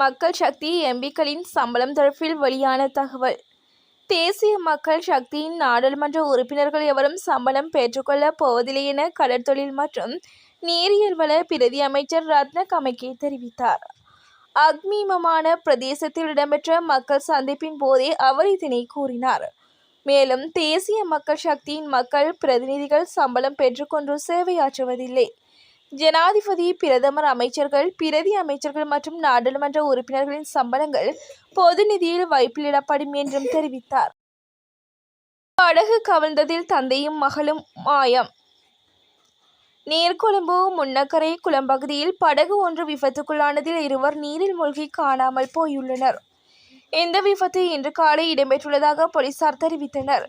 மக்கள் சக்தி எம்பிக்களின் சம்பளம் தொடர்பில் வெளியான தகவல். தேசிய மக்கள் சக்தியின் நாடாளுமன்ற உறுப்பினர்கள் எவரும் சம்பளம் பெற்றுக்கொள்ளப் போவதில்லை என கடற்தொழில் மற்றும் நீரியல் வள பிரதி அமைச்சர் ரத்ன கமகே தெரிவித்தார். அக்மீமமான பிரதேசத்தில் இடம்பெற்ற மக்கள் சந்திப்பின் போதே அவர் இதனை கூறினார். மேலும் தேசிய மக்கள் சக்தியின் மக்கள் பிரதிநிதிகள் சம்பளம் பெற்றுக்கொண்டு சேவையாற்றுவதில்லை. ஜனாதிபதி, பிரதமர், அமைச்சர்கள், பிரதி அமைச்சர்கள் மற்றும் நாடாளுமன்ற உறுப்பினர்களின் சம்பளங்கள் பொது நிதியில் வைப்பிலிடப்படும் என்றும் தெரிவித்தார். படகு கவிழ்ந்ததில் தந்தையும் மகளும் மாயம். நீர்கொழும்பு முன்னக்கரை குளம்பகுதியில் படகு ஒன்று விபத்துக்குள்ளானதில் இருவர் நீரில் மூழ்கி காணாமல் போயுள்ளனர். இந்த விபத்து இன்று காலை இடம்பெற்றுள்ளதாக போலீசார் தெரிவித்தனர்.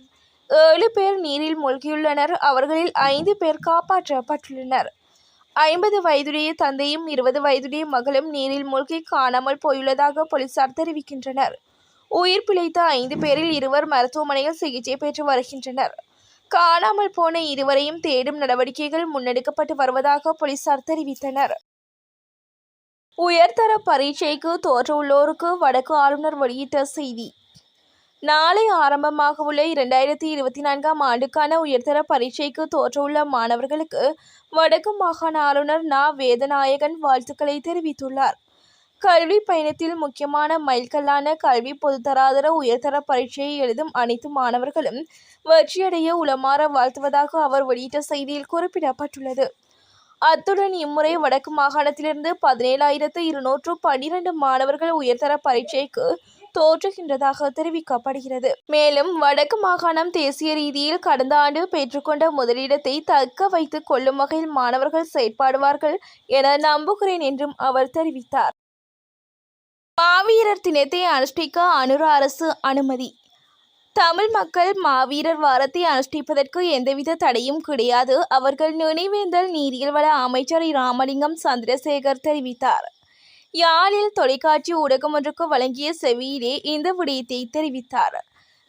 7 பேர் நீரில் மூழ்கியுள்ளனர். அவர்களில் 5 பேர் காப்பாற்றப்பட்டுள்ளனர். 50 வயதுடைய தந்தையும் 20 வயதுடைய மகளும் நீரில் மூழ்கி காணாமல் போயுள்ளதாக போலீசார் தெரிவிக்கின்றனர். உயிர் பிழைத்த 5 பேரில் 2 மருத்துவமனையில் சிகிச்சை பெற்று வருகின்றனர். காணாமல் போன இருவரையும் தேடும் நடவடிக்கைகள் முன்னெடுக்கப்பட்டு வருவதாக போலீசார் தெரிவித்தனர். உயர்தர பரீட்சைக்கு தோற்றவுள்ளோருக்கு வடக்கு ஆளுநர் வெளியிட்ட செய்தி. நாளை ஆரம்பமாகவுள்ள 2024ஆம் ஆண்டுக்கான உயர்தர பரீட்சைக்கு தோற்றவுள்ள மாணவர்களுக்கு வடக்கு மாகாண ஆளுநர் ந. வேதநாயகன் வாழ்த்துக்களை தெரிவித்துள்ளார். கல்வி பயணத்தில் முக்கியமான மைல்கல்லான கல்வி பொதுத்தராதர உயர்தர பரீட்சையை எழுதும் அனைத்து மாணவர்களும் வெற்றியடைய உளமாற வாழ்த்துவதாக அவர் வெளியிட்ட செய்தியில் குறிப்பிடப்பட்டுள்ளது. அத்துடன் இம்முறை வடக்கு மாகாணத்திலிருந்து 17,212 மாணவர்கள் உயர்தர பரீட்சைக்கு தோற்றுகின்றதாக தெரிவிக்கப்படுகிறது. மேலும் வடக்கு மாகாணம் தேசிய ரீதியில் கடந்த ஆண்டு பெற்றுக்கொண்ட முதலிடத்தை தக்க வைத்துக் கொள்ளும் வகையில் மாணவர்கள் செயற்படுவார்கள் என நம்புகிறேன் என்றும் அவர் தெரிவித்தார். மாவீரர் தினத்தை அனுஷ்டிக்க அனுர அரசு அனுமதி. தமிழ் மக்கள் மாவீரர் வாரத்தை அனுஷ்டிப்பதற்கு எந்தவித தடையும் கிடையாது. அவர்கள் நினைவேந்தல் நீரியல் வள அமைச்சர் ராமலிங்கம் சந்திரசேகர் தெரிவித்தார். யாழில் தொலைக்காட்சி ஊடகம் ஒன்றுக்கு வழங்கிய செவியிலே இந்த விடயத்தை தெரிவித்தார்.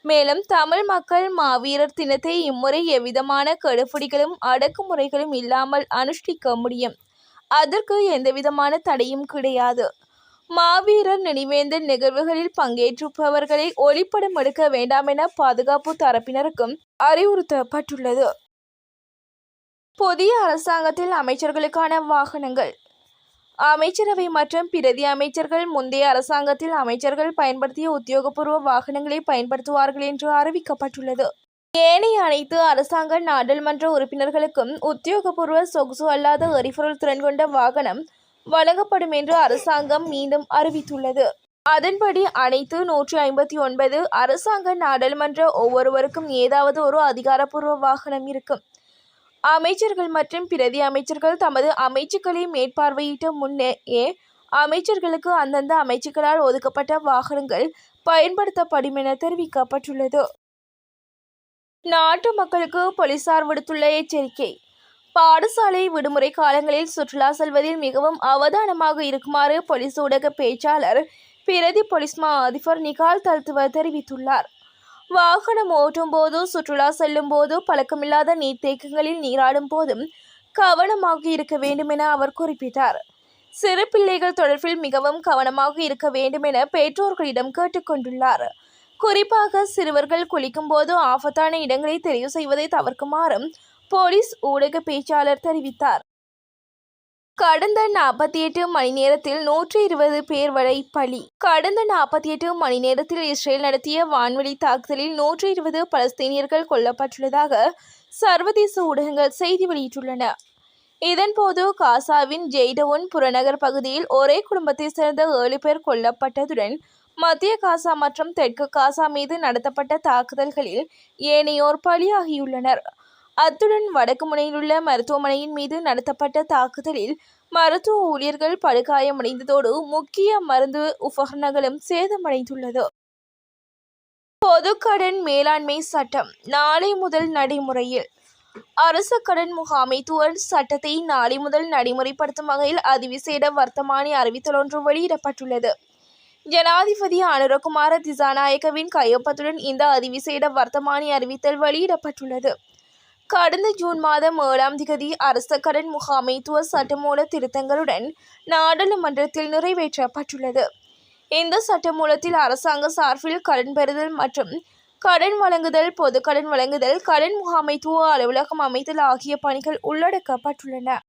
மேலும் தமிழ் மக்கள் மாவீரர் தினத்தை இம்முறை எவ்விதமான கெடுபிடிகளும் அடக்குமுறைகளும் இல்லாமல் அனுஷ்டிக்க முடியும். அதற்கு எந்தவிதமான தடையும் கிடையாது. மாவீரர் நினைவேந்தல் நிகழ்வுகளில் பங்கேற்றுப்பவர்களை ஒளிப்படம் எடுக்க வேண்டாம் என பாதுகாப்பு தரப்பினருக்கும் அறிவுறுத்தப்பட்டுள்ளது. புதிய அரசாங்கத்தில் அமைச்சர்களுக்கான வாகனங்கள். அமைச்சரவை மற்றும் பிரதி அமைச்சர்கள் முந்தைய அரசாங்கத்தில் அமைச்சர்கள் பயன்படுத்திய உத்தியோகபூர்வ வாகனங்களை பயன்படுத்துவார்கள் என்று அறிவிக்கப்பட்டுள்ளது. ஏனைய அனைத்து அரசாங்க நாடாளுமன்ற உறுப்பினர்களுக்கும் உத்தியோகபூர்வ சொகுசு அல்லாத எரிபொருள் திறன் கொண்ட வாகனம் வழங்கப்படும் என்று அரசாங்கம் மீண்டும் அறிவித்துள்ளது. அதன்படி அனைத்து 159 அரசாங்க நாடாளுமன்ற ஒவ்வொருவருக்கும் ஏதாவது ஒரு அதிகாரப்பூர்வ வாகனம் இருக்கும். அமைச்சர்கள் மற்றும் பிரதி அமைச்சர்கள் தமது அமைச்சுக்களை மேற்பார்வையிட்ட முன்னே அமைச்சர்களுக்கு அந்தந்த அமைச்சுக்களால் ஒதுக்கப்பட்ட வாகனங்கள் பயன்படுத்தப்படும் என தெரிவிக்கப்பட்டுள்ளது. நாட்டு மக்களுக்கு போலீசார் விடுத்துள்ள எச்சரிக்கை. பாடசாலை விடுமுறை காலங்களில் சுற்றுலா செல்வதில் மிகவும் அவதானமாக இருக்குமாறு போலீஸ் ஊடக பேச்சாளர் பிரதி போலீஸ் மா அதிபர் நிகால் தல்துவ தெரிவித்துள்ளார். வாகனம் ஓட்டும் போது, சுற்றுலா செல்லும் போது, பழக்கமில்லாத நீர்த்தேக்கங்களில் நீராடும் போதும் கவனமாக இருக்க வேண்டும் என அவர் குறிப்பிட்டார். சிறு பிள்ளைகள் தொடர்பில் மிகவும் கவனமாக இருக்க வேண்டும் என பெற்றோர்களிடம் கேட்டுக்கொண்டுள்ளார். குறிப்பாக சிறுவர்கள் குளிக்கும் போது ஆபத்தான இடங்களை தெரிவு செய்வதை தவிர்க்குமாறும் போலீஸ் ஊடக பேச்சாளர் தெரிவித்தார். கடந்த 48 மணி நேரத்தில் 120 பேர் வரை பலி. கடந்த 48 மணி நேரத்தில் இஸ்ரேல் நடத்திய வான்வெளி தாக்குதலில் 120 பலஸ்தீனியர்கள் கொல்லப்பட்டுள்ளதாக சர்வதேச ஊடகங்கள் செய்தி வெளியிட்டுள்ளன. இதன்போது காசாவின் ஜெய்டவுன் புறநகர் பகுதியில் ஒரே குடும்பத்தைச் சேர்ந்த 7 பேர் கொல்லப்பட்டதுடன் மத்திய காசா மற்றும் தெற்கு காசா மீது நடத்தப்பட்ட தாக்குதல்களில் ஏனையோர் பலியாகியுள்ளனர். அத்துடன் வடக்கு முனையிலுள்ள மருத்துவமனையின் மீது நடத்தப்பட்ட தாக்குதலில் மருத்துவ ஊழியர்கள் படுகாயமடைந்ததோடு முக்கிய மருந்து உபகரணங்களும் சேதமடைந்துள்ளது. பொது கடன் மேலாண்மை சட்டம் நாளை முதல் நடைமுறையில். அரசு கடன் முகாமைத்துவ சட்டத்தை நாளை முதல் நடைமுறைப்படுத்தும் வகையில் அதிவிசேட வர்த்தமானி அறிவித்தல் ஒன்று வெளியிடப்பட்டுள்ளது. ஜனாதிபதி அனுரகுமார திசாநாயக்கவின் கையொப்பத்துடன் இந்த அதிவிசேட வர்த்தமானி அறிவித்தல் வெளியிடப்பட்டுள்ளது. கடந்த ஜூன் மாதம் 7ஆம் திகதி அரச கடன் முகாமைத்துவ சட்டமூல திருத்தங்களுடன் நாடாளுமன்றத்தில் நிறைவேற்றப்பட்டுள்ளது. இந்த சட்டமூலத்தில் அரசாங்க சார்பில் கடன் பெறுதல் மற்றும் கடன் வழங்குதல், பொது கடன் வழங்குதல், கடன் முகாமைத்துவ அலுவலகம் அமைத்தல் ஆகிய பணிகள் உள்ளடக்கப்பட்டுள்ளன.